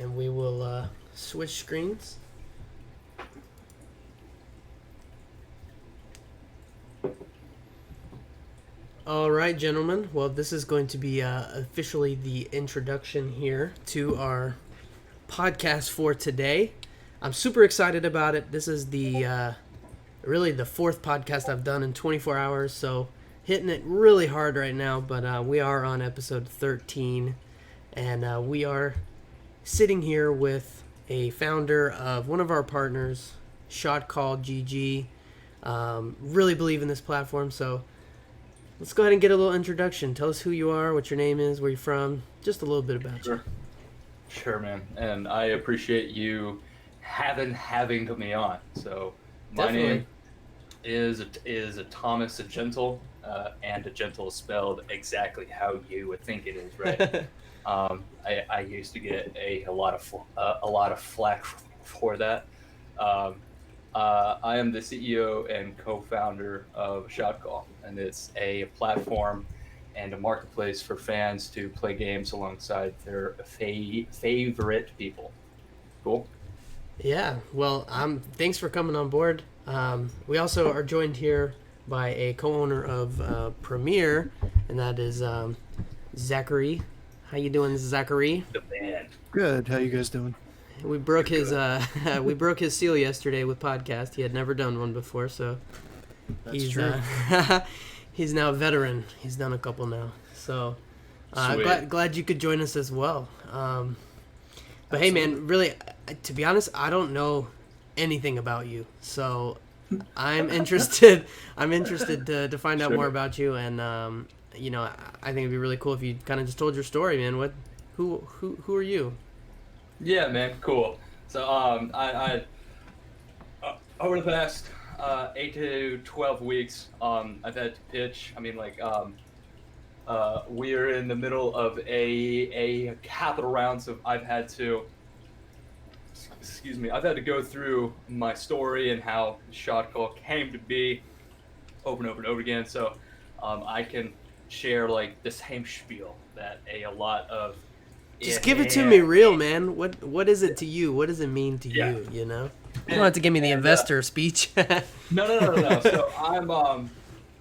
and we will switch screens. All right, gentlemen. Well, this is going to be officially the introduction here to our podcast for today. I'm super excited about it. This is the really the fourth podcast I've done in 24 hours, so hitting it really hard right now. But we are on episode 13, and we are sitting here with a founder of one of our partners, Shotcall GG. Really believe in this platform, so let's go ahead and get a little introduction. Tell us who you are, what your name is, where you're from, just a little bit about you. Sure, man. And I appreciate you having me on. So my Definitely. name is Thomas a Gentle, and a Gentle is spelled exactly how you would think it is, right? I used to get a lot of flack for that. Um, I am the CEO and co-founder of Shotcall, and it's a platform and a marketplace for fans to play games alongside their favorite people. Cool. Yeah, well, thanks for coming on board. We also are joined here by a co-owner of Premiere, and that is Zachary. How you doing, Zachary? The band. Good. How you guys doing? We broke his we broke his seal yesterday with podcast. He had never done one before, so That's he's true. he's now a veteran. He's done a couple now, so Sweet. glad you could join us as well. But hey, man, really, to be honest, I don't know anything about you, so I'm interested. I'm interested to find out Sure. more about you, and I think it'd be really cool if you kind of just told your story, man. Who are you? Yeah, man. Cool. So I over the past 8 to 12 weeks, I've had to pitch. I mean, we're in the middle of a capital round, so I've had to go through my story and how Shotcall came to be over and over and over again. So I can share like the same spiel that a lot of Just give it to me real, man. What is it to you? What does it mean to Yeah. you? You know, you don't have to give me the investor speech. No. So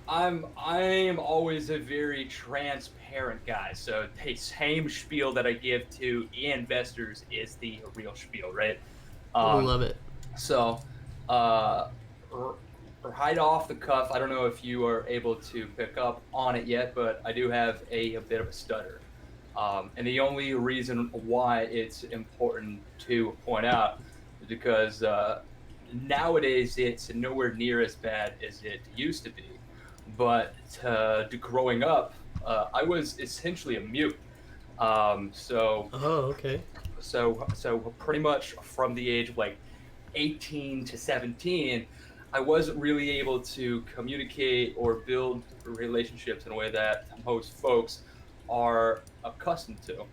I'm always a very transparent guy. So the same spiel that I give to investors is the real spiel, right? Love it. So, uh, r- right off the cuff, I don't know if you are able to pick up on it yet, but I do have a bit of a stutter. And the only reason why it's important to point out is because nowadays it's nowhere near as bad as it used to be. But growing up, I was essentially a mute. So Oh, okay. so pretty much from the age of like 18 to 17, I wasn't really able to communicate or build relationships in a way that most folks are accustomed to.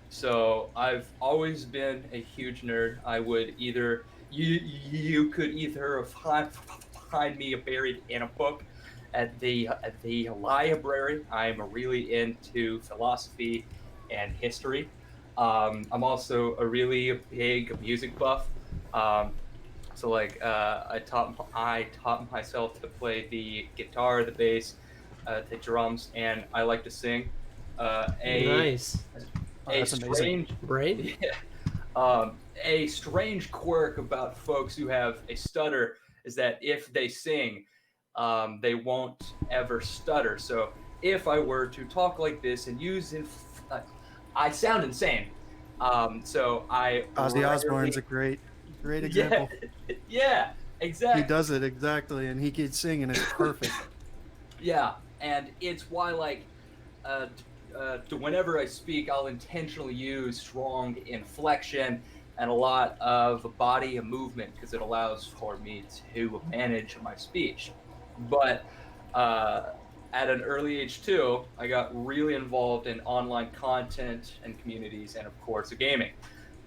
So I've always been a huge nerd. I would either you could either find me buried in a book at the library. I'm really into philosophy and history. I'm also a really big music buff. Um, I taught myself to play the guitar, the bass, the drums, and I like to sing. Uh, a Nice. Oh, a that's amazing. strange Right? yeah, a strange quirk about folks who have a stutter is that if they sing, they won't ever stutter. So if I were to talk like this and I sound insane. So I Ozzy rarely, Osbourne's a great yeah, example. yeah, He exactly. does it exactly, and he keeps singing. It's perfect. Yeah, and it's why whenever I speak, I'll intentionally use strong inflection and a lot of body movement because it allows for me to manage my speech. But uh, at an early age too, I got really involved in online content and communities, and of course, gaming.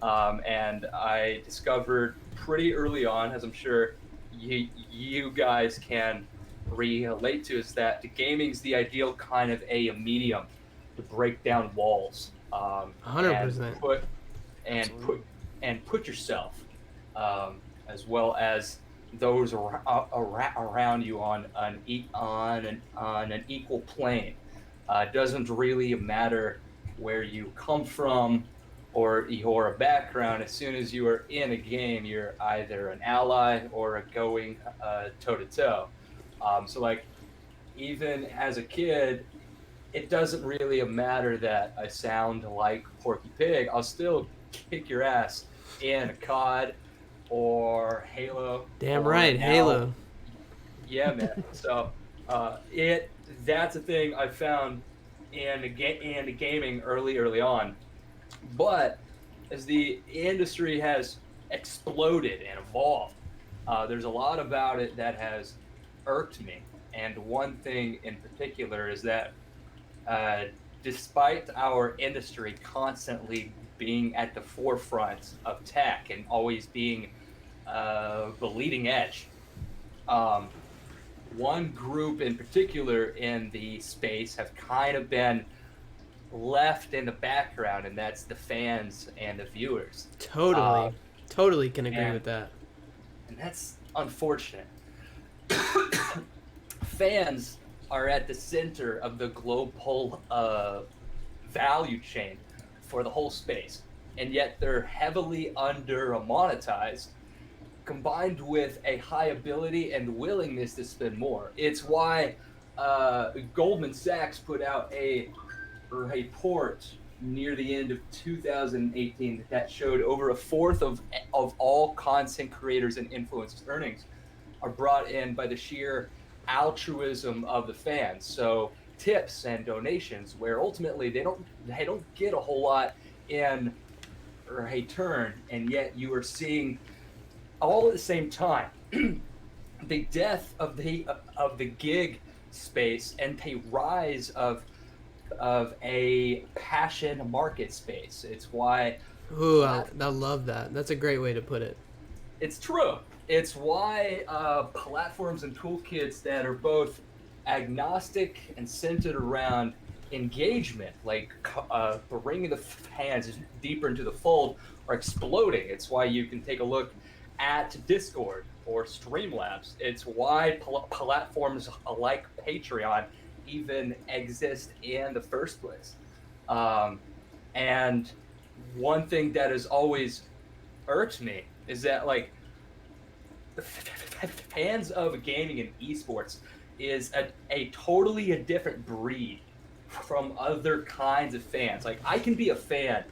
And I discovered pretty early on, as I'm sure you guys can relate to, is that the gaming's the ideal kind of a medium to break down walls, and 100%. and Absolutely. put yourself, as well as those around you on an equal plane. It doesn't really matter where you come from or your background. As soon as you are in a game, you're either an ally or a going toe to toe. So like even as a kid, it doesn't really matter that I sound like Porky Pig. I'll still kick your ass in COD or Halo Damn or right, now, Halo. yeah, man. So it that's a thing I found in the gaming early on. But as the industry has exploded and evolved, there's a lot about it that has irked me. And one thing in particular is that uh, despite our industry constantly being at the forefront of tech and always being the leading edge, um, one group in particular in the space have kind of been left in the background, and that's the fans and the viewers. Uh, Totally. Totally can agree and with that. and that's unfortunate. Fans are at the center of the global value chain for the whole space, and yet they're heavily under monetized, combined with a high ability and willingness to spend more. It's why Goldman Sachs put out a report near the end of 2018 that showed over a fourth of all content creators and influencers' earnings are brought in by the sheer altruism of the fans. So tips and donations, where ultimately they don't get a whole lot in return, and yet you are seeing all at the same time the death of the gig space and the rise of a passion market space. It's why Ooh, plat- I love that. That's a great way to put it. it's true. It's why platforms and toolkits that are both agnostic and centered around engagement, like bringing the fans deeper into the fold, are exploding. It's why you can take a look at Discord or Streamlabs. It's why platforms like Patreon even exist in the first place. Um, and one thing that has always irked me is that like fans of gaming and esports is a totally a different breed from other kinds of fans. Like I can be a fan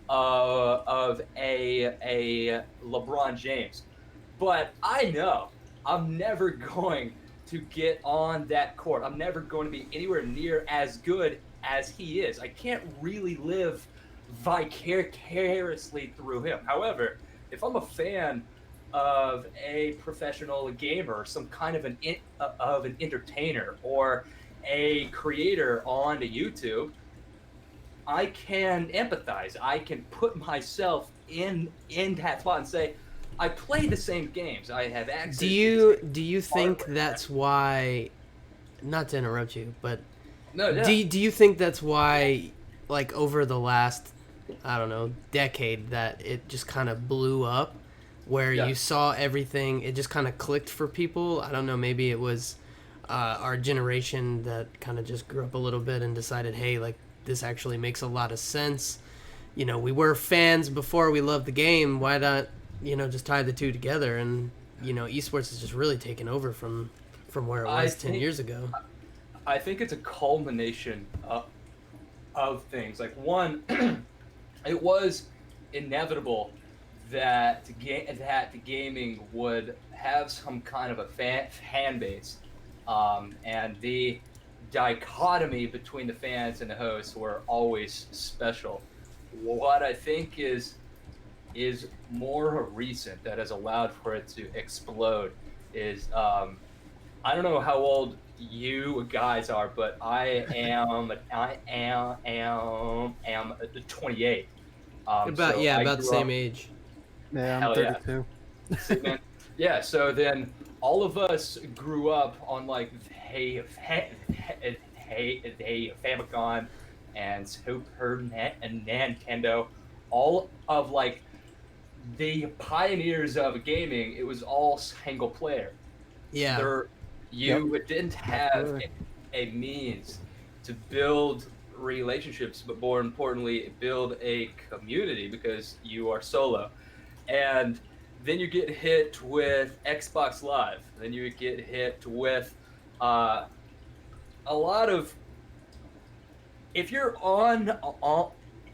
of a LeBron James, but I know I'm never going to get on that court. I'm never going to be anywhere near as good as he is. I can't really live vicariously through him. However, if I'm a fan of a professional gamer, some kind of an entertainer, or a creator on YouTube, I can empathize. I can put myself in that spot and say, I play the same games. I have access Do to the you same do you think hardware. that's why? Not to interrupt you, but No, do yeah, do you think that's why, like over the last, I don't know, decade, that it just kind of blew up, where yeah. you saw everything, it just kind of clicked for people? I don't know, maybe it was our generation that kind of just grew up a little bit and decided, hey, like this actually makes a lot of sense. You know, we were fans before we loved the game. Why not, just tie the two together? And esports has just really taken over from where it I was 10 think years ago. I think it's a culmination of things. Like one, it was inevitable that the gaming would have some kind of a fan base, and the dichotomy between the fans and the hosts were always special. What I think is more recent that has allowed for it to explode is I don't know how old you guys are, but I am 28. About, So yeah, I about the grew same up. age. Yeah, I'm Hell yeah, 32. see man. Yeah, so then all of us grew up on like hey Famicom and and Nintendo. all of like the pioneers of gaming, it was all single player. Yeah. There, you didn't have Absolutely. a means to build relationships, but more importantly, build a community because you are solo. And then you get hit with Xbox Live. Then you get hit with uh, a lot of. If you're on,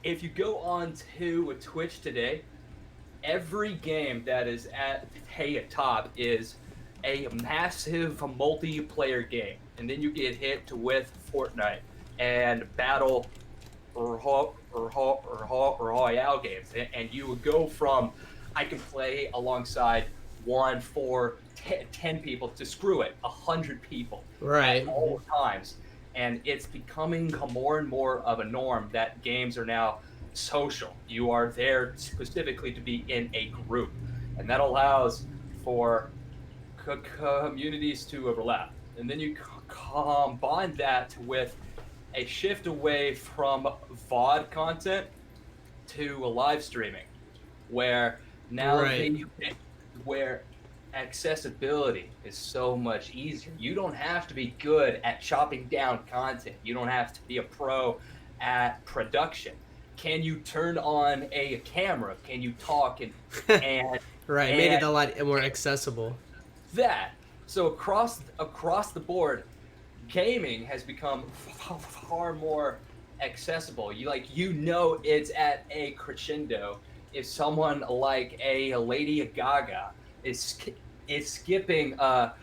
if you go on to Twitch today, every game that is at a top is a massive multiplayer game, and then you get hit with Fortnite and battle royale games, and you would go from I can play alongside 10 people to screw it 100 people Right. at all times, and it's becoming more and more of a norm that games are now social. You are there specifically to be in a group, and that allows for communities to overlap. And then you combine that with a shift away from VOD content to live streaming, where now Right. where accessibility is so much easier. You don't have to be good at chopping down content. You don't have to be a pro at production. Can you turn on a camera? Can you talk and Right. Made it a lot more accessible. that? So across the board, gaming has become far more accessible. It's at a crescendo if someone like a Lady Gaga is skipping her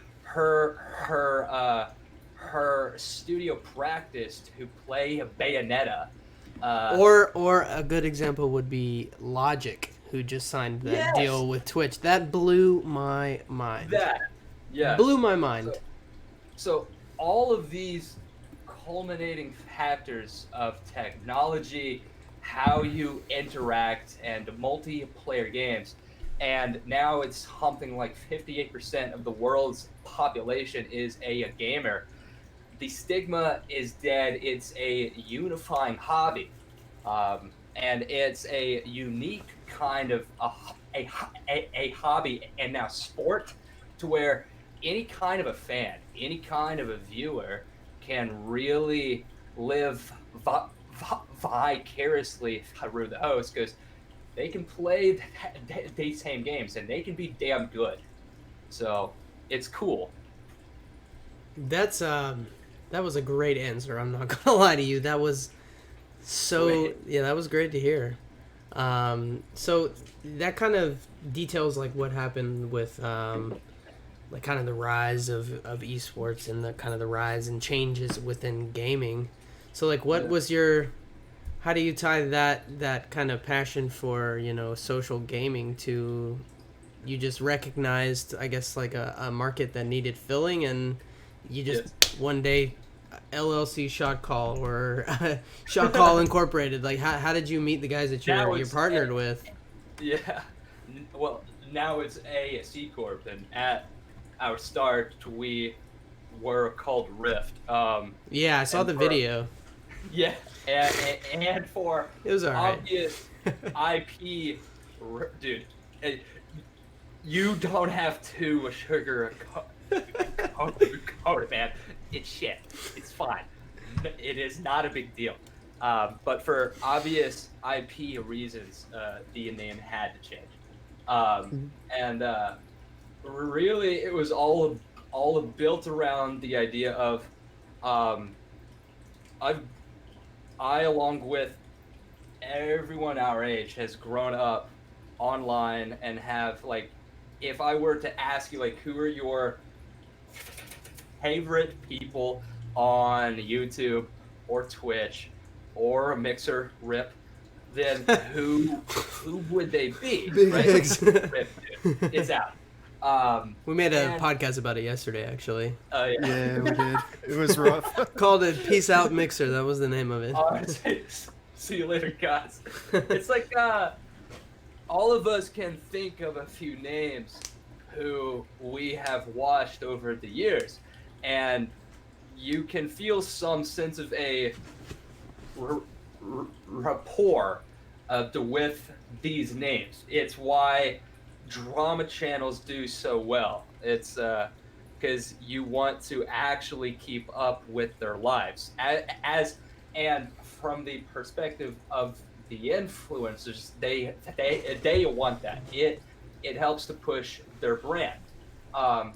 studio practice to play Bayonetta. Or a good example would be Logic, who just signed that Yes! deal with Twitch. That blew my mind. Yes. Blew my mind. So all of these culminating factors of technology, how you interact, and multiplayer games, and now it's something like 58% of the world's population is a gamer. The stigma is dead. It's a unifying hobby, and it's a unique kind of a hobby, and now sport, to where any kind of a fan, any kind of a viewer can really live vicariously through the host, because they can play these same games and they can be damn good. So it's cool. That's that was a great answer. I'm not gonna lie to you. That was Sweet. that was great to hear. So that kind of details like what happened with like kind of the rise of esports and the kind of the rise and changes within gaming. So like what was your how do you tie that kind of passion for, social gaming to you just recognized, I guess, like a market that needed filling, and you just one day LLC Shotcall or Shotcall Incorporated, like how did you meet the guys that you're partnered with? Yeah. Well, now it's a C Corp, and at our start we were called Rift. Yeah, I saw the video. Yeah, and for It was alright. obvious IP, dude, you don't have to sugarcoat it, man. It's shit. It's fine. It is not a big deal. But for obvious IP reasons, the name had to change. And really, it was all built around the idea of I, along with everyone our age, has grown up online and have, like, if I were to ask you, like, who are your favorite people on YouTube or Twitch or Mixer, RIP, then who would they be? Big right? X. RIP, dude. It's out. We made a podcast about it yesterday, actually. Yeah, we did. It was rough. Called it Peace Out Mixer. That was the name of it. See you later, guys. It's like all of us can think of a few names who we have watched over the years, and you can feel some sense of a rapport with these names. It's why drama channels do so well. It's because you want to actually keep up with their lives and from the perspective of the influencers, they want that. It helps to push their brand. Um,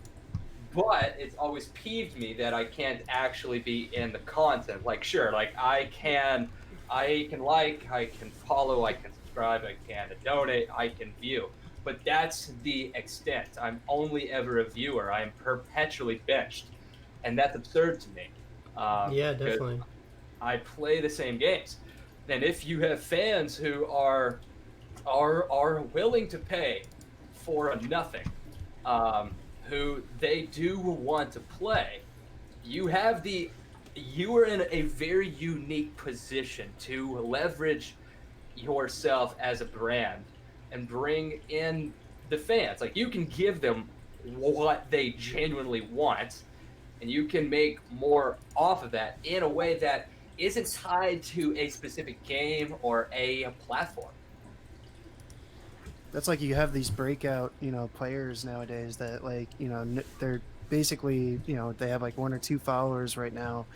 but it's always peeved me that I can't actually be in the content. Like, sure, like I can like, I can follow, I can subscribe, I can donate, I can view. But that's the extent. I'm only ever a viewer. I am perpetually benched, and that's absurd to me. Yeah, Because definitely. I play the same games, and if you have fans who are willing to pay for a nothing, who they do want to play, you have you are in a very unique position to leverage yourself as a brand and bring in the fans. Like, you can give them what they genuinely want, and you can make more off of that in a way that isn't tied to a specific game or a platform. That's like you have these breakout, players nowadays that like, they're basically, they have like one or two followers right now,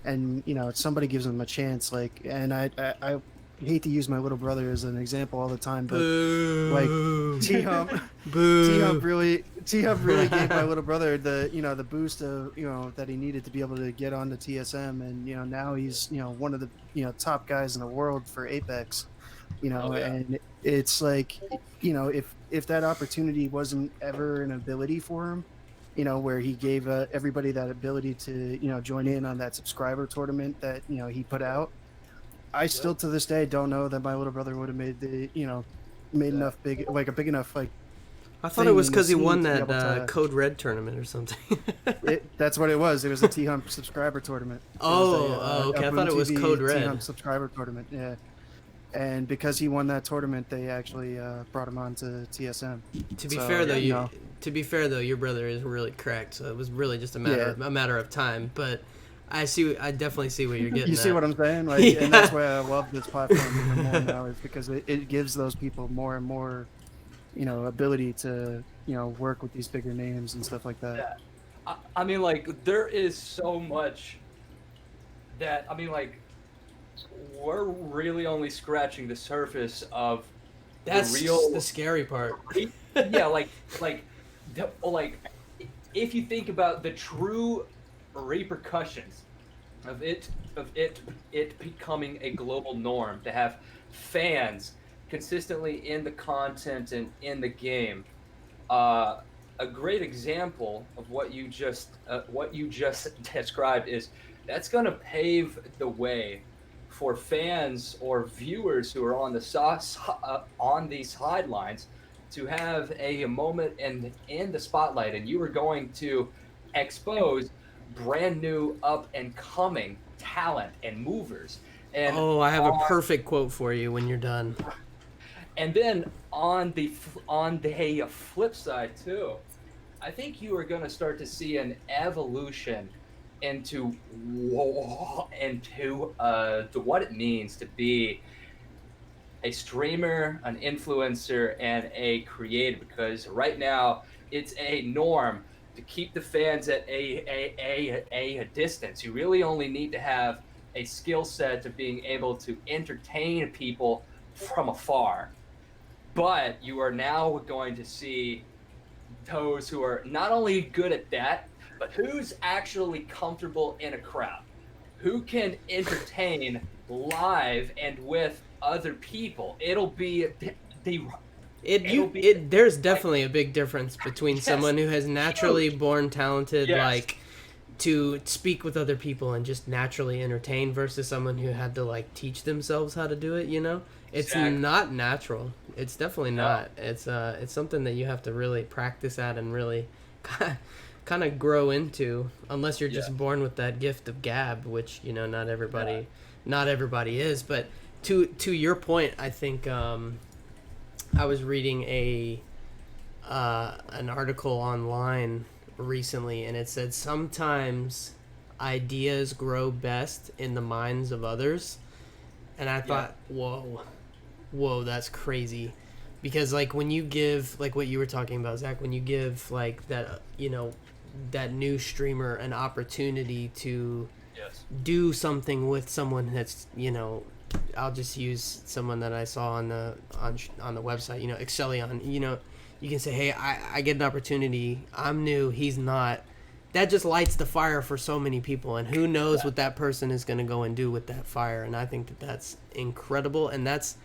and somebody gives them a chance. Like, and I hate to use my little brother as an example all the time, but like Boo. T Hump, Boo. T Hump really gave my little brother the the boost of that he needed to be able to get onto TSM, and now he's one of the top guys in the world for Apex. Oh, yeah. And it's like, if that opportunity wasn't ever an ability for him, where he gave everybody that ability to join in on that subscriber tournament that he put out, I still to this day don't know that my little brother would have made the made Yeah. enough a big enough like I thought it was thing in because the he scene won to be that able to- Code Red tournament or something. That's what it was. It was a T Hump subscriber tournament. Okay. I thought it was Code T Red. Hump subscriber tournament. Yeah. And because he won that tournament, they actually brought him on to TSM. To be So, fair though, you know. to be fair though, your brother is really cracked, so it was really just a matter of time. But I definitely see what you're getting. You see at. what I'm saying? Like, Yeah. and that's why I love this platform even more now, is because it gives those people more and more, ability to work with these bigger names and stuff like that. Yeah. I mean, like, there is so much that, I mean, like, we're really only scratching the surface of That's the real. the scary part. Yeah, like, if you think about the true repercussions of it becoming a global norm, to have fans consistently in the content and in the game. A great example of what you just described is that's going to pave the way for fans or viewers who are on on the sidelines to have a moment in the spotlight, and you are going to expose brand new up and coming talent and movers. And Oh, I have a perfect quote for you when you're done. and then on the flip side too, I think you are going to start to see an evolution into to what it means to be a streamer, an influencer, and a creator. Because right now it's a norm to keep the fans at a distance. You really only need to have a skill set of being able to entertain people from afar. But you are now going to see those who are not only good at that, but who's actually comfortable in a crowd, who can entertain live and with other people. It'll be There's definitely a big difference between Yes, someone who has naturally born talented, Yes. like to speak with other people and just naturally entertain, versus someone who had to like teach themselves how to do it. It's Exactly. not natural. It's definitely No. not. It's something that you have to really practice at and really kind of grow into, unless you're just Yeah. born with that gift of gab, which not everybody is. But to your point, I think I was reading an article online recently, and it said sometimes ideas grow best in the minds of others, and I thought, whoa, whoa, that's crazy. Because like when you give, like what you were talking about, Zach, when you give like that, that new streamer an opportunity to Yes. do something with someone that's, I'll just use someone that I saw on the website, Excellion. You can say, hey, I get an opportunity. I'm new. He's not. That just lights the fire for so many people, and who knows what that person is going to go and do with that fire. And I think that that's incredible, and that's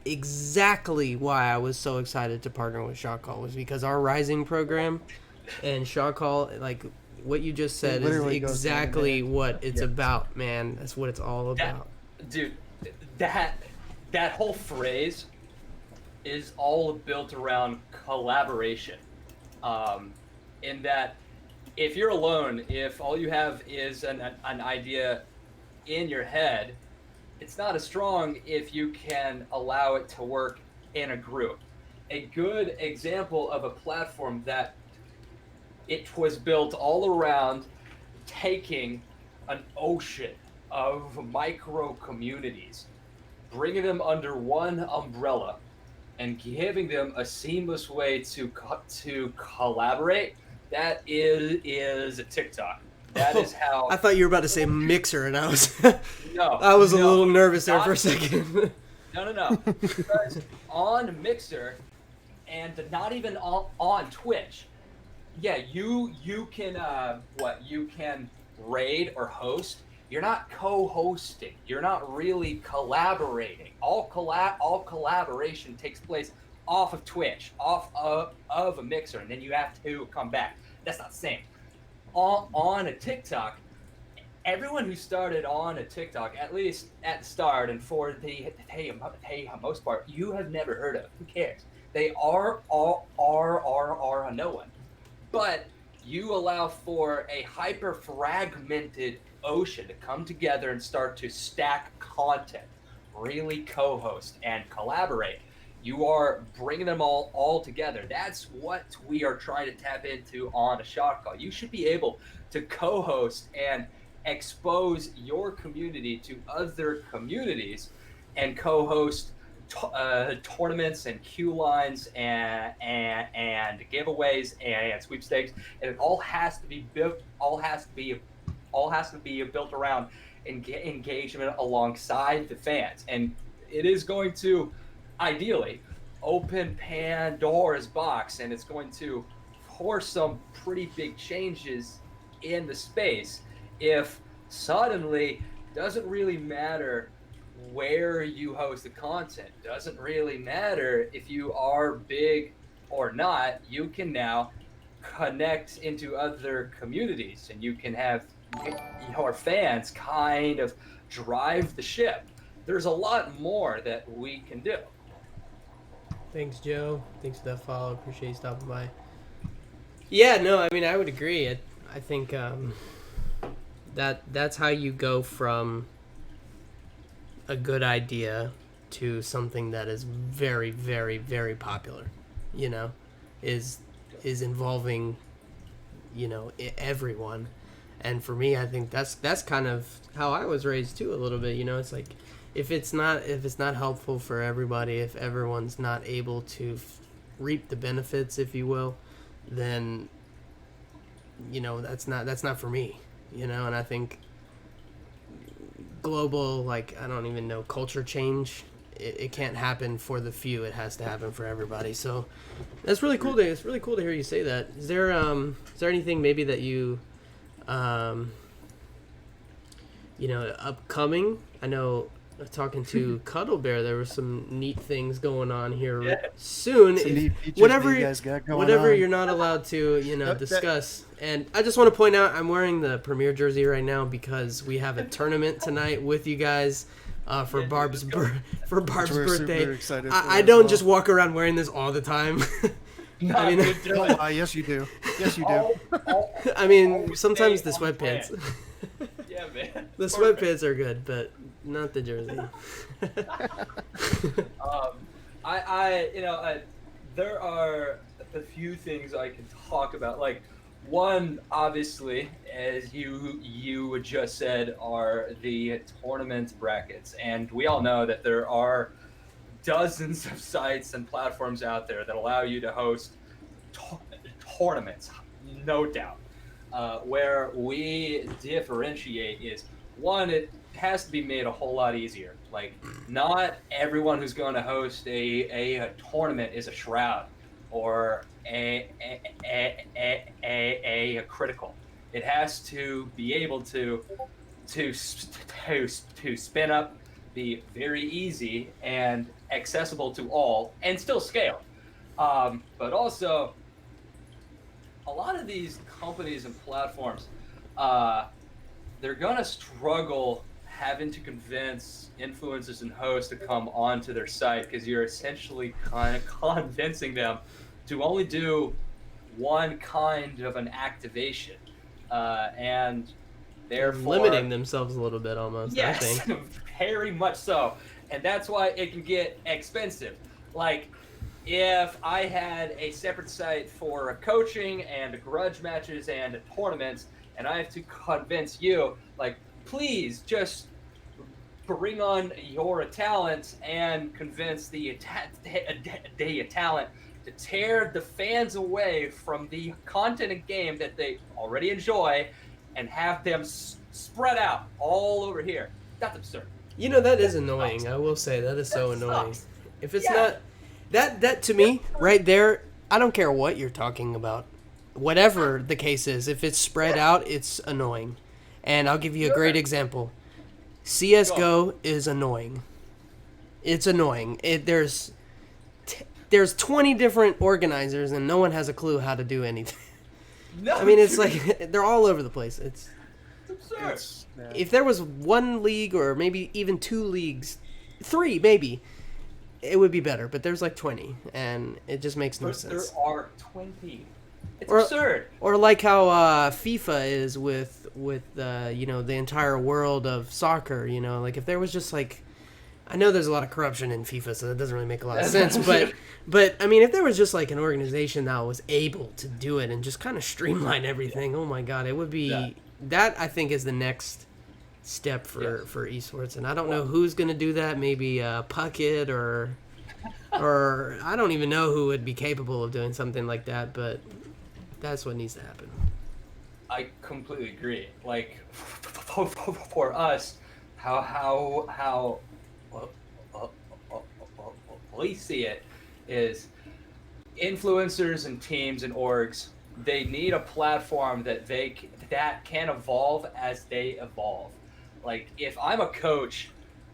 exactly why I was so excited to partner with Shotcall, was because our Rising program and Shotcall, like what you just said, is literally goes hand in exactly hand. what it's Yeah. about, man. That's what it's all That, about. dude, that whole phrase is all built around collaboration. In that, if you're alone, if all you have is an idea in your head, it's not as strong if you can allow it to work in a group. A good example of a platform that it was built all around taking an ocean of micro communities, bringing them under one umbrella, and giving them a seamless way to collaborate. That is a TikTok. That is how. I thought you were about to say Mixer, and I was No, I was a no, little nervous there not- for a second. No. Because on Mixer, and not even on Twitch, yeah, you can you can raid or host. You're not co-hosting. You're not really collaborating. All collaboration takes place off of Twitch, off of a Mixer, and then you have to come back. That's not the same. On a TikTok, everyone who started on a TikTok, at least at the start, and for the most part, you have never heard of. Who cares? They are a no one. But you allow for a hyper fragmented ocean to come together and start to stack content, really co-host and collaborate. You are bringing them all together. That's what we are trying to tap into on a Shotcall. You should be able to co-host and expose your community to other communities and co-host tournaments and queue lines and giveaways and sweepstakes, and it all has to be built. All has to be built around engagement alongside the fans, and it is going to ideally open Pandora's box, and it's going to force some pretty big changes in the space if suddenly doesn't really matter where you host the content, doesn't really matter if you are big or not. You can now connect into other communities, and you can have your fans kind of drive the ship. There's a lot more that we can do. Thanks, Joe. Thanks for that follow. Appreciate you stopping by. Yeah, no, I mean, I would agree. I think that's how you go from a good idea to something that is very, very, very popular. Is involving, everyone. And for me, I think that's kind of how I was raised too, a little bit. It's like if it's not helpful for everybody, if everyone's not able to reap the benefits, if you will, then that's not for me. And I think global, like, I don't even know, culture change, it can't happen for the few. It has to happen for everybody. So that's really cool. It's really cool to hear you say that. Is there anything maybe that you upcoming? I know, talking to Cuddle Bear, there were some neat things going on here soon. Some neat features Whatever that you guys got going whatever on. you're not allowed to discuss. And I just want to point out, I'm wearing the Premier jersey right now because we have a tournament tonight with you guys for Barb's We're birthday. super excited for I as don't well. just walk around wearing this all the time. No, I mean, dude, do it. Yes, you do. Yes, you do. I mean, Always sometimes stay the on brand. sweatpants. Yeah, man. The Perfect. sweatpants are good, but not the jersey. There are a few things I can talk about. Like, one, obviously, as you just said, are the tournament brackets, and we all know that there are dozens of sites and platforms out there that allow you to host tournaments, no doubt. Where we differentiate is one, it has to be made a whole lot easier. Like, not everyone who's going to host a tournament is a Shroud or a critical. It has to be able to spin up, be very easy and accessible to all, and still scale. But also, a lot of these companies and platforms, they're gonna struggle having to convince influencers and hosts to come onto their site, because you're essentially kind of convincing them to only do one kind of an activation, and therefore limiting themselves a little bit almost. yes, I think. very much so, and that's why it can get expensive. Like, if I had a separate site for coaching and grudge matches and tournaments, and I have to convince you, like, please just bring on your talent and convince the talent to tear the fans away from the content and game that they already enjoy and have them spread out all over here. That's absurd. You know, that is annoying. I will say that is so annoying. If it's not that to me right there, I don't care what you're talking about. Whatever the case is, if it's spread out, it's annoying. And I'll give you a great example. CS:GO is annoying. It's annoying. There's 20 different organizers and no one has a clue how to do anything. No, I mean, it's like they're all over the place. It's absurd. if there was one league or maybe even 2 leagues, 3 maybe, it would be better. But there's like 20, and it just makes no sense. There are 20. It's absurd. Or like how FIFA is with you know, the entire world of soccer. You know, like if there was just like, I know there's a lot of corruption in FIFA, so that doesn't really make a lot of sense. But I mean, if there was just like an organization that was able to do it and just kind of streamline everything, oh my God, it would be that. I think is the next step for esports, and I don't know who's gonna do that. Maybe Puckett or I don't even know who would be capable of doing something like that, but that's what needs to happen. I completely agree. Like, for us, how we see it is influencers and teams and orgs, they need a platform that that can evolve as they evolve. Like, if I'm a coach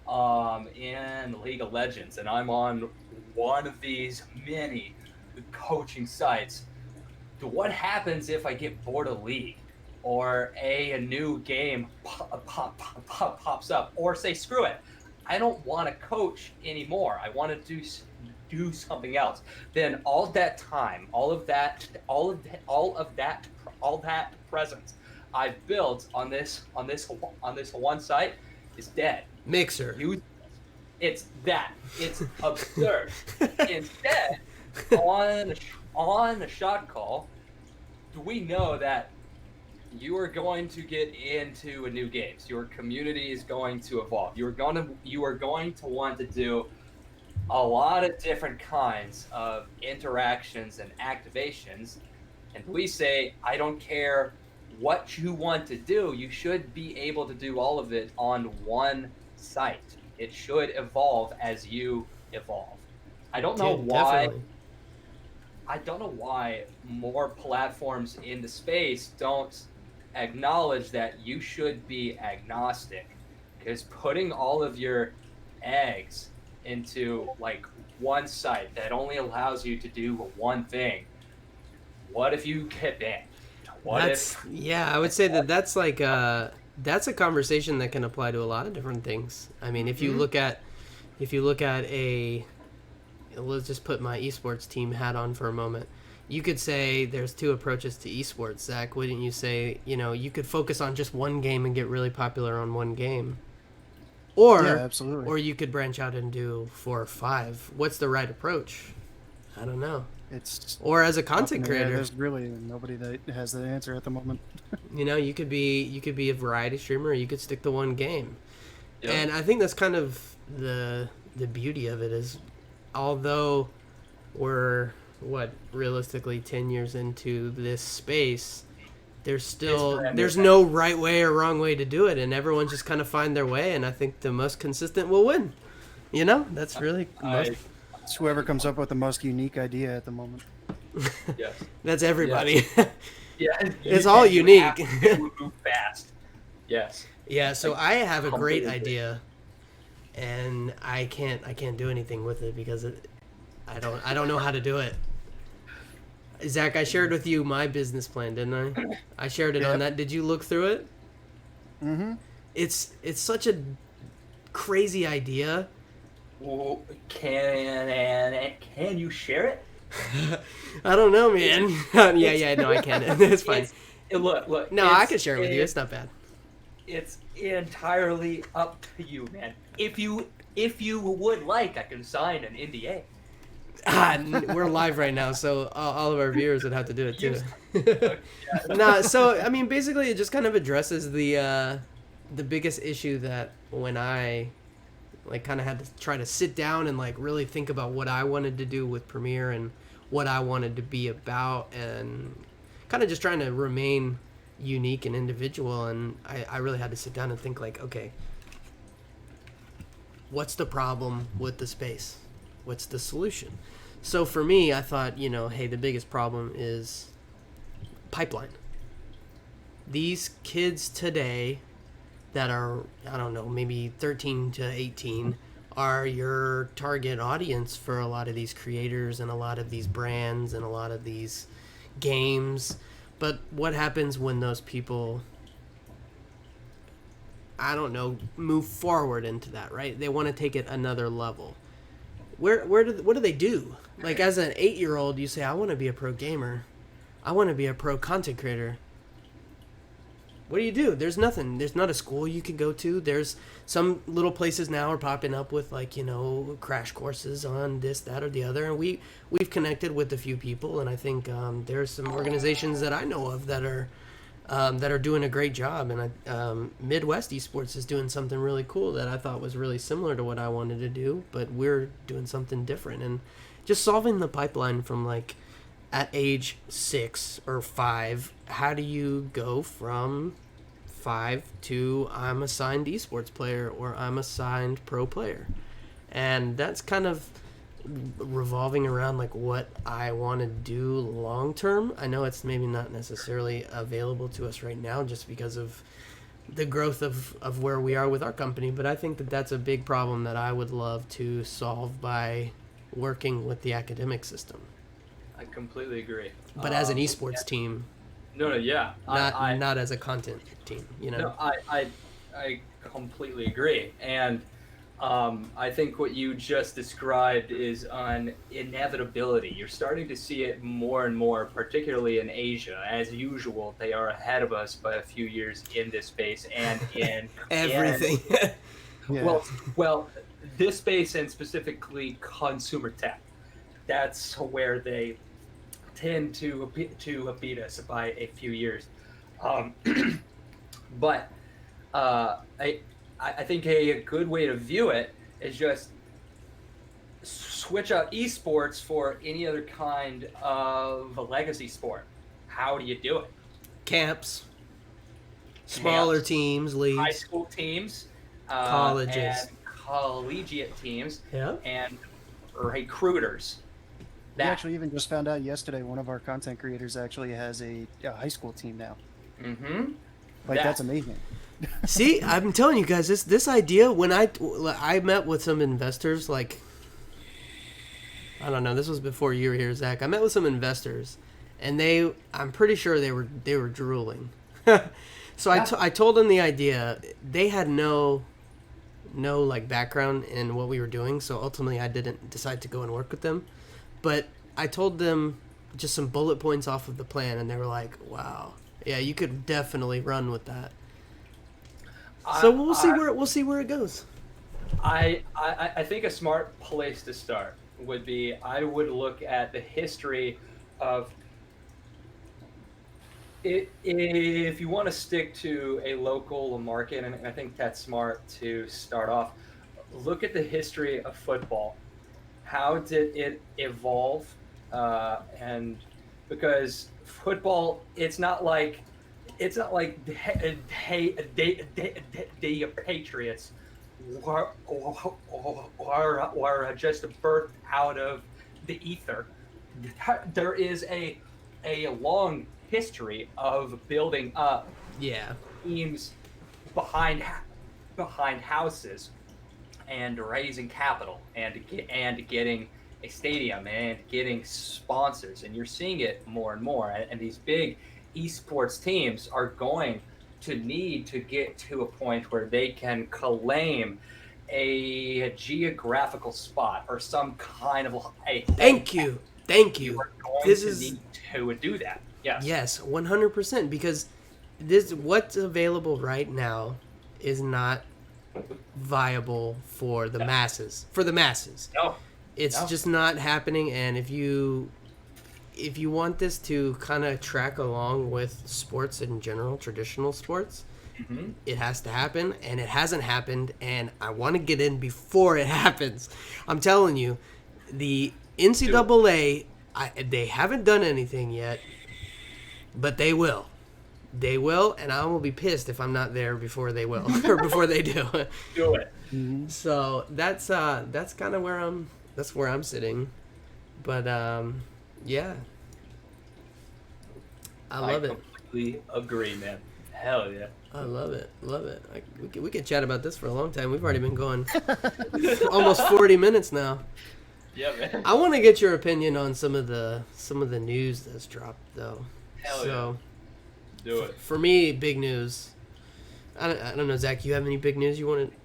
in League of Legends and I'm on one of these many coaching sites, what happens if I get bored of League, or a new game pops up, or say, screw it, I don't want to coach anymore, I want to do something else? Then all that time, all that presence I've built on this one site is dead. Mixer. It's absurd. Instead, on a shot call, we know that you are going to get into a new game. So your community is going to evolve. You are going to want to do a lot of different kinds of interactions and activations. And we say, I don't care what you want to do, you should be able to do all of it on one site. It should evolve as you evolve. I don't know why. Definitely. I don't know why more platforms in the space don't acknowledge that you should be agnostic, because putting all of your eggs into like one site that only allows you to do one thing, what if you get banned? I would say that's like that's a conversation that can apply to a lot of different things. I mean, if you look at let's just put my esports team hat on for a moment. You could say there's 2 approaches to esports, Zach. Wouldn't you say, you know, you could focus on just one game and get really popular on one game? Or, absolutely. Or you could branch out and do 4 or 5. What's the right approach? I don't know. Or as a content creator, there's really nobody that has the answer at the moment. You know, you could be a variety streamer, or you could stick to one game. Yep. And I think that's kind of the beauty of it is although we're realistically 10 years into this space, there's no right way or wrong way to do it, and everyone just kind of find their way, and I think the most consistent will win. That's really It's whoever comes up with the most unique idea at the moment. Yes. That's everybody. Yeah, It's all unique. Move fast. Yes. Yeah, so I have a great Completely. idea, and I can't do anything with it because I don't know how to do it. Zach, I shared with you my business plan, didn't I? I shared it on that. Did you look through it? Mm-hmm. It's such a crazy idea. Well, can you share it? I don't know, man. yeah, no, I can. It's fine. Look. No, I can share it with you. It's not bad. It's entirely up to you, man. If you would like, I can sign an NDA. We're live right now, so all of our viewers would have to do it too. No, so I mean, basically, it just kind of addresses the biggest issue that when I kind of had to try to sit down and really think about what I wanted to do with Premiere and what I wanted to be about, and kind of just trying to remain unique and individual. And I really had to sit down and think okay, what's the problem with the space? What's the solution? So for me, I thought, hey, the biggest problem is pipeline. These kids today that are, I don't know, maybe 13 to 18 are your target audience for a lot of these creators and a lot of these brands and a lot of these games. But what happens when those people, I don't know, move forward into that, right? They want to take it another level. What do they do? Like as an 8-year-old, you say, I want to be a pro gamer. I want to be a pro content creator. What do? There's nothing. There's not a school you could go to. There's some little places now are popping up with crash courses on this, that, or the other. And we've connected with a few people, and I think there's some organizations that I know of that are doing a great job. And Midwest Esports is doing something really cool that I thought was really similar to what I wanted to do, but we're doing something different and just solving the pipeline from at age 6 or 5, how do you go from 5 to I'm a signed esports player or I'm a signed pro player? And that's kind of revolving around what I want to do long term. I know it's maybe not necessarily available to us right now just because of the growth of where we are with our company, but I think that that's a big problem that I would love to solve by working with the academic system. I completely agree. But as an esports team, yeah. not as a content team, No, I completely agree. And I think what you just described is an inevitability. You're starting to see it more and more, particularly in Asia. As usual, they are ahead of us by a few years in this space and in everything. Yeah. Well, this space and specifically consumer tech. That's where they tend to beat us by a few years. But I think a good way to view it is just switch out esports for any other kind of a legacy sport. How do you do it? Camps, smaller teams, leagues, high school teams, colleges, and collegiate teams, yeah, and recruiters. We actually even just found out yesterday one of our content creators actually has a high school team now. Mm-hmm. That's amazing. See, I'm telling you guys, this idea, when I met with some investors, I don't know, this was before you were here, Zach. I met with some investors, and I'm pretty sure they were drooling. So yeah. I told them the idea. They had no background in what we were doing, so ultimately I didn't decide to go and work with them. But I told them just some bullet points off of the plan, and they were like, "Wow, yeah, you could definitely run with that." So we'll see where it goes. I think a smart place to start would be, I would look at the history of it. If you want to stick to a local market, and I think that's smart to start off, look at the history of football. how did it evolve? And because football, it's not like the Patriots were just birthed out of the ether. There is a long history of building up Yeah. teams behind behind houses and raising capital and getting a stadium and getting sponsors, and you're seeing it more and more. And these big esports teams are going to need to get to a point where they can claim a geographical spot or some kind of a Thank you. Thank you you. are going This to is need to do that. Yes. yes, 100%, because this what's available right now is not viable for the masses. For the masses. No. It's No. just not happening, and if you want this to kind of track along with sports in general, traditional sports, Mhm. it has to happen, and it hasn't happened, and I want to get in before it happens. I'm telling you, the NCAA, they haven't done anything yet, but they will. They will, and I will be pissed if I'm not there before they will, or before they do. Do it. So that's kind of where I'm sitting, but yeah, I love it. Completely agree, man. Hell yeah. I love it. Love it. We could chat about this for a long time. We've already been going almost 40 minutes now. Yeah, man. I want to get your opinion on some of the news that's dropped, though. Hell so, Do it. for me, big news. I don't know, Zach. You have any big news you want to?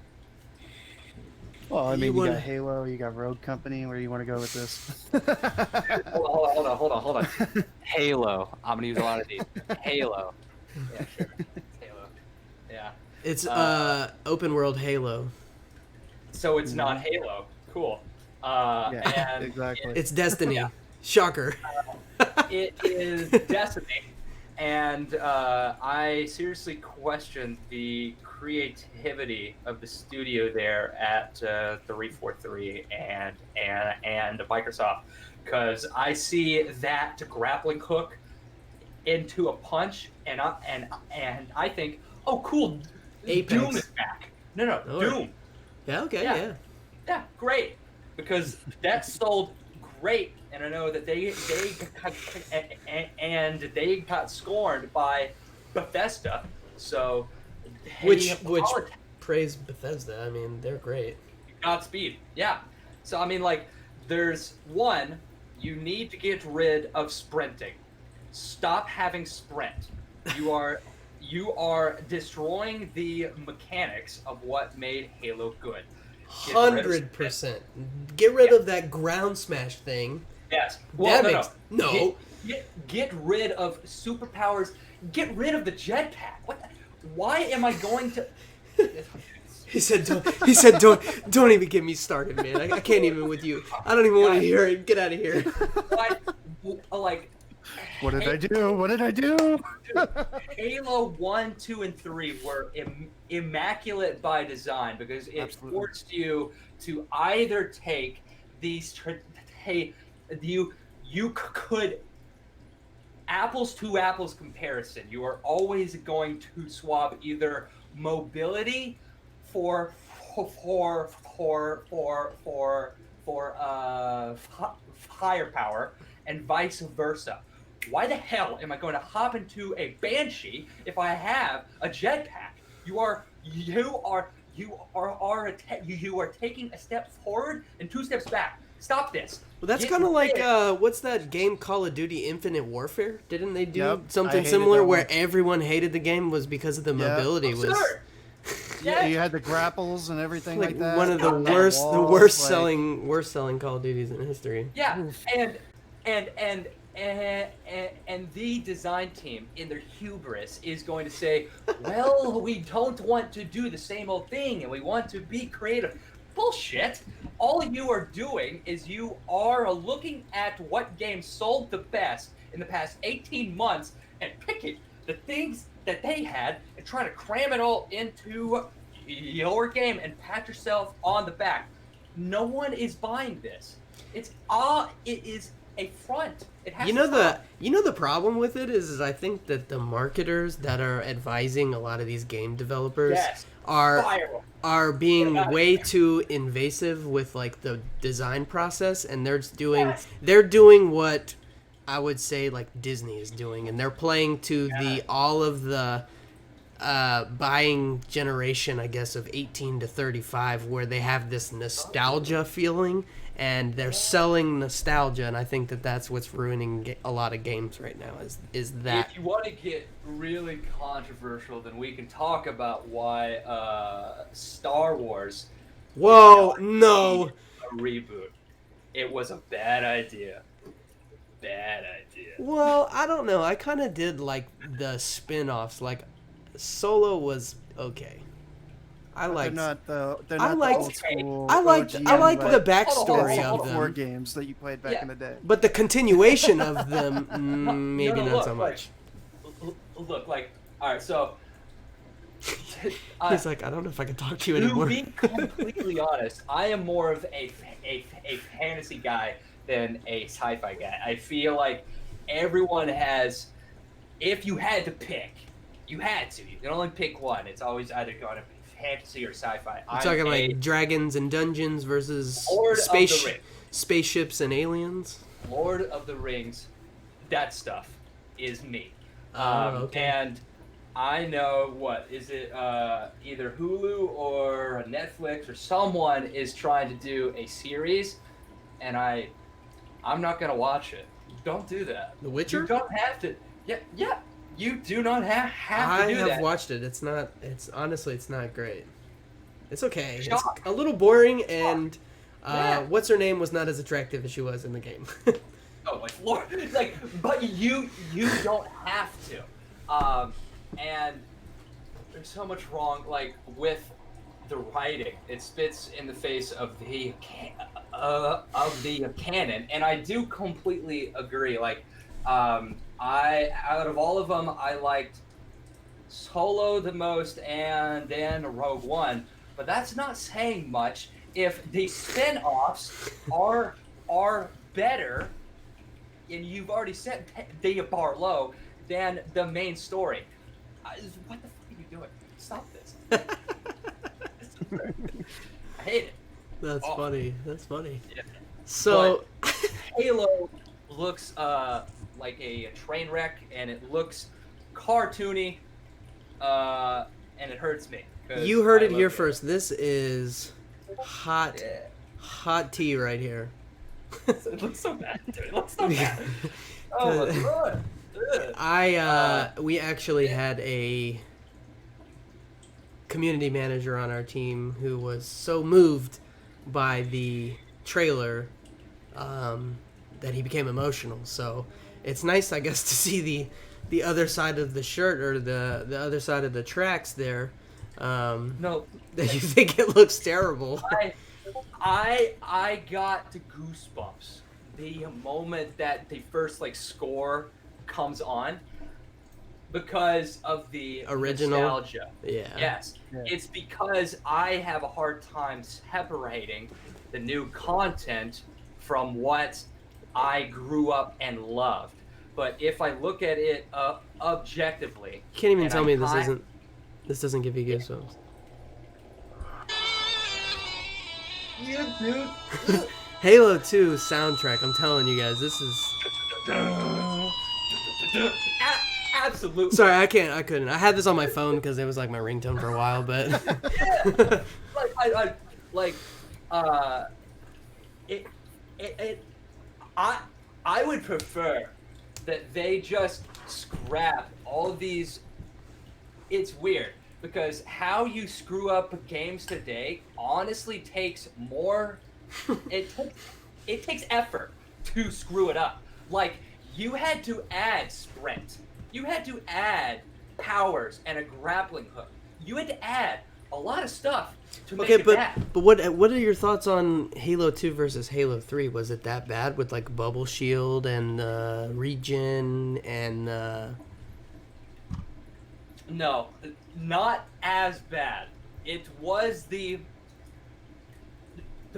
Well, I You mean, you wanna- got Halo, you got Rogue Company. Where do you want to go with this? Hold on. Halo. I'm gonna use a lot of these. Halo. Yeah, sure. Halo. Yeah. It's open world Halo. So it's not Halo. Cool. Yeah, And exactly. It's Destiny. Yeah. Shocker. it is Destiny, and I seriously question the creativity of the studio there at 343 and Microsoft, because I see that grappling hook into a punch, and I think, oh cool, Apex. Doom is back. No, Oh. Doom. Yeah. Okay. Yeah. Yeah. Yeah, great, because that sold great, and I know that they got scorned by Bethesda. So, hey, Which praise Bethesda. I mean, they're great. Godspeed. Yeah. So I mean, like, there's one, you need to get rid of sprinting. Stop having sprint. You are destroying the mechanics of what made Halo good. Get rid of sprint. 100%. Get rid of that ground smash thing. Yes. That Well, makes no. Get rid of superpowers. Get rid of the jetpack. What? Why am I going to? He said, don't even get me started, man. I can't even with you. I don't even want to hear it. Get out of here. Why? Like. What did I do? What did I do? Halo 1, 2, and 3 were immaculate by design, because it Absolutely. forced you to either take these. You could apples to apples comparison. You are always going to swap either mobility for firepower, and vice versa. Why the hell am I going to hop into a Banshee if I have a jetpack? You are taking a step forward and 2 steps back. Stop this. Well, that's Get kind of like rid- what's that game, Call of Duty Infinite Warfare? Didn't they do Yep, I something hated similar that where one. everyone hated the game was because of the Yeah. mobility was Absurd. Yeah, you had the grapples and everything like, like that. one of the on worst walls, like- selling Call of Duties in history. Yeah, and the design team, in their hubris, is going to say, well, we don't want to do the same old thing, and we want to be creative. Bullshit. All you are doing is you are looking at what games sold the best in the past 18 months and picking the things that they had and trying to cram it all into your game and pat yourself on the back. No one is buying this. It is a front. It has You to know stop. the problem with it is I think that the marketers that are advising a lot of these game developers Yes. are Fire 'em. are Get 'em being out of way here. too invasive with like the design process, and Yes. they're doing what I would say like Disney is doing, and they're playing to the Yes. all of the buying generation, I guess, of 18 to 35, where they have this nostalgia feeling, and they're selling nostalgia, and I think that that's what's ruining a lot of games right now. Is that If you want to get really controversial, then we can talk about why Star Wars whoa no. a reboot. It was a bad idea. Bad idea. Well, I don't know. I kind of did like the spin-offs. Like Solo was okay. I But liked. they're I not liked- the old school. I liked OG, I liked like, the backstory hold of on. 4 them, games that you played back Yeah. in the day. but the continuation of them, maybe No, not look, so much. Look, like, all right, so He's like, I don't know if I can talk to you to anymore. be completely honest, I am more of a fantasy guy than a sci-fi guy. I feel like everyone has, if you had to pick, you had to. You can only pick one. It's always either going to be fantasy or sci-fi. You're talking like dragons and dungeons versus Lord of the Rings. spaceships and aliens. Lord of the Rings, that stuff is me. Oh, okay. And I know what is it? Either Hulu or Netflix or someone is trying to do a series, and I'm not gonna watch it. Don't do that. The Witcher? You don't have to. Yeah. You do not have to I do have that. watched it. It's not. It's honestly, it's not great. It's okay. It's Shock. a little boring, and Yeah. what's her name was not as attractive as she was in the game. Oh my lord! Like, but you don't have to. And there's so much wrong, like with the writing. It spits in the face of the canon, and I do completely agree. Like, I out of all of them, I liked Solo the most, and then Rogue One. But that's not saying much if the spin-offs are better, and you've already set the bar low, than the main story. What the fuck are you doing? Stop this. I hate it. That's Oh. funny. That's funny. Yeah. So, Halo looks like a train wreck, and it looks cartoony, and it hurts me. 'Cause you heard I it love here first. This is hot, Yeah. hot tea right here. It looks so bad, dude. It looks so bad. Oh my god. Ugh. We actually had a community manager on our team who was so moved by the trailer that he became emotional. So it's nice, I guess, to see the other side of the shirt, or the other side of the tracks there. No, That you think it looks terrible. I got the goosebumps the moment that the first score comes on, because of the Original? nostalgia. Yeah. Yes, Yeah. it's because I have a hard time separating the new content from what I grew up and loved. But if I look at it objectively, You can't even and tell I me this kind- this doesn't give you goosebumps. Yeah, dude. Halo 2 soundtrack, I'm telling you guys, this is... Absolutely. Sorry, I couldn't. I had this on my phone because it was like my ringtone for a while, but... I would prefer that they just scrap all of these. It's weird because how you screw up games today honestly takes more. It takes effort to screw it up. Like, you had to add sprint, you had to add powers and a grappling hook. You had to add a lot of stuff to make Okay, it bad. but what are your thoughts on Halo 2 versus Halo 3? Was it that bad with like bubble shield and regen and No, not as bad. It was the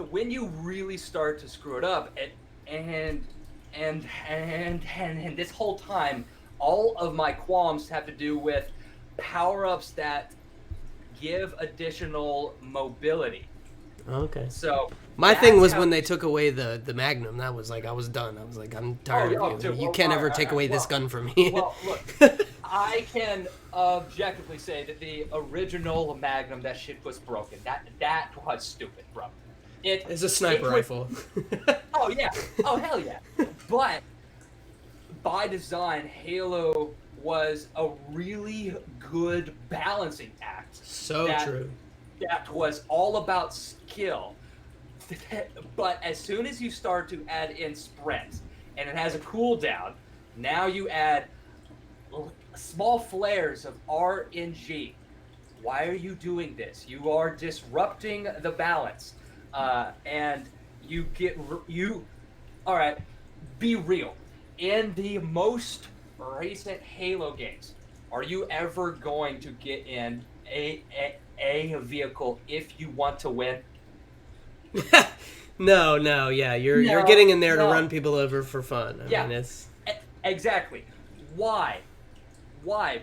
when you really start to screw it up, and this whole time, all of my qualms have to do with power-ups that give additional mobility. Okay. So my thing that's was how- when they took away the Magnum. That was like, I was done. I was like, I'm tired Oh, of you. dude, You well, can't ever alright, take away this well, gun from me. Well, look, I can objectively say that the original Magnum, that shit was broken. That was stupid, bro. It's a sniper was- rifle. Oh yeah. Oh hell yeah. But by design, Halo was a really good balancing act. So that, true. That was all about skill. But as soon as you start to add in sprints, and it has a cooldown, now you add small flares of RNG. Why are you doing this? You are disrupting the balance, and you get you. All right, be real. In the most recent Halo games, are you ever going to get in a vehicle if you want to win? No, yeah, you're No, getting in there to no. run people over for fun. I Yeah. mean, it's Exactly. Why?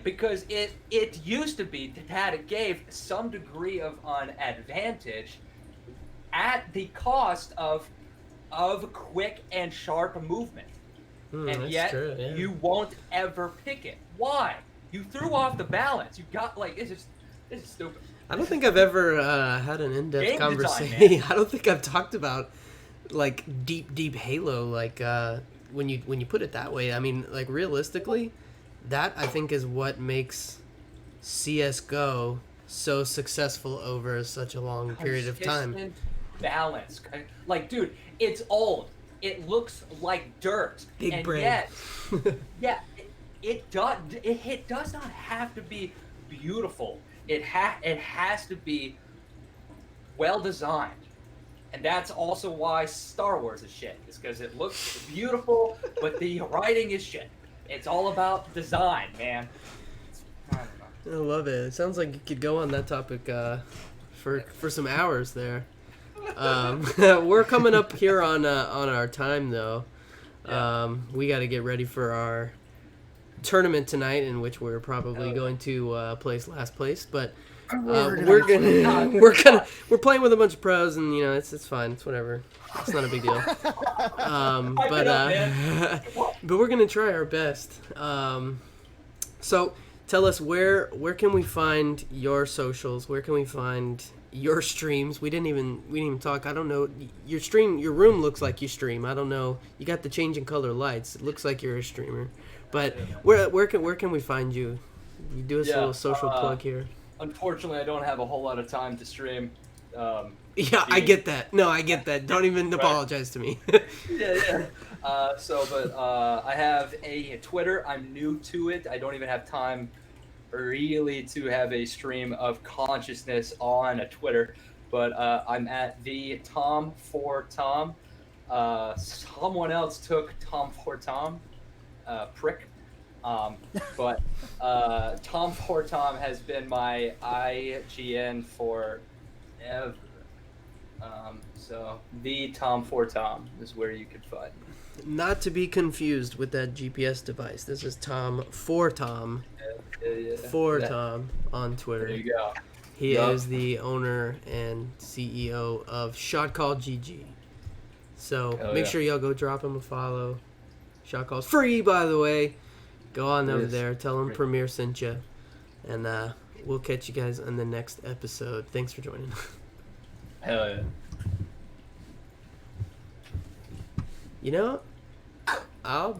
Because it used to be that it gave some degree of an advantage at the cost of quick and sharp movement. And that's yet true, yeah. you won't ever pick it. Why? You threw off the balance. You got like this is stupid. I don't think I've ever had an in-depth Game design, conversation. I don't think I've talked about like deep Halo. Like when you put it that way, I mean, like realistically, that I think is what makes CS:GO so successful over such a long period of time. Consistent balance. Like, dude, it's old. It looks like dirt. Big and brain. Yet, yeah, it does not have to be beautiful. It has to be well designed. And that's also why Star Wars is shit. Is because it looks beautiful, but the writing is shit. It's all about design, man. I don't know. I love it. It sounds like you could go on that topic for some hours there. We're coming up here on our time though. We got to get ready for our tournament tonight, in which we're probably going to place last place. But we're playing with a bunch of pros, and you know it's fine. It's whatever. It's not a big deal. But we're gonna try our best. So tell us where can we find your socials? Where can we find your streams? We didn't even talk. I don't know. Your room looks like you stream. I don't know. You got the changing color lights. It looks like you're a streamer. But where can we find you? You do us a little social plug here. Unfortunately, I don't have a whole lot of time to stream. Yeah, I get that. No, I get that. Don't even apologize to me. Yeah. I have a Twitter. I'm new to it. I don't even have time really to have a stream of consciousness on a Twitter. But I'm at the Tom for Tom. Someone else took Tom for Tom. Prick. But Tom for Tom has been my IGN forever. So the Tom for Tom is where you could find me. Not to be confused with that GPS device. This is Tom for Tom. Tom on Twitter. There you go. He is the owner and CEO of Shotcall GG. So make sure y'all go drop him a follow. Shotcall's free, by the way. Go on over there. Tell him Premier sent you. And we'll catch you guys on the next episode. Thanks for joining. Hell yeah. You know, I'll be